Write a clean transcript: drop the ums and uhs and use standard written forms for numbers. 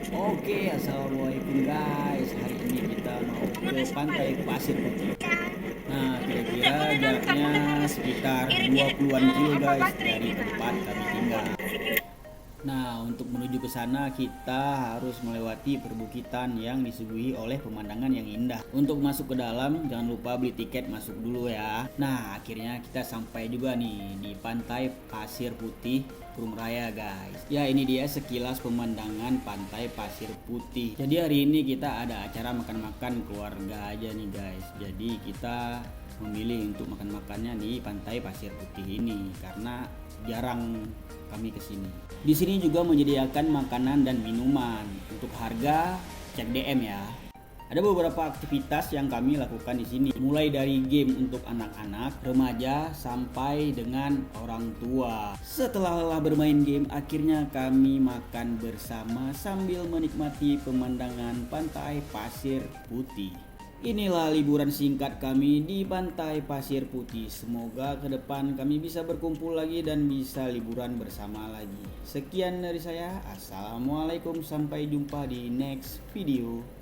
Oke, assalamualaikum guys. Hari ini kita mau ke pantai Pasir Putih. Nah, kira-kira jaraknya sekitar 20-an kilo guys dari tempat kami tinggal. Nah, untuk menuju ke sana kita harus melewati perbukitan yang disuguhi oleh pemandangan yang indah. Untuk masuk ke dalam jangan lupa beli tiket masuk dulu ya. Nah, akhirnya kita sampai juga nih di pantai Pasir Putih Kurum Raya guys. Ya, ini dia sekilas pemandangan pantai Pasir Putih. Jadi hari ini kita ada acara makan-makan keluarga aja nih guys. Jadi kita memilih untuk makan-makannya di pantai Pasir Putih ini karena jarang kami kesini. Di sini juga menyediakan makanan dan minuman. Untuk harga cek DM ya. Ada beberapa aktivitas yang kami lakukan di sini, mulai dari game untuk anak-anak, remaja, sampai dengan orang tua. Setelah lelah bermain game, akhirnya kami makan bersama sambil menikmati pemandangan pantai Pasir Putih. Inilah liburan singkat kami di pantai Pasir Putih. Semoga ke depan kami bisa berkumpul lagi dan bisa liburan bersama lagi. Sekian dari saya. Assalamualaikum, sampai jumpa di next video.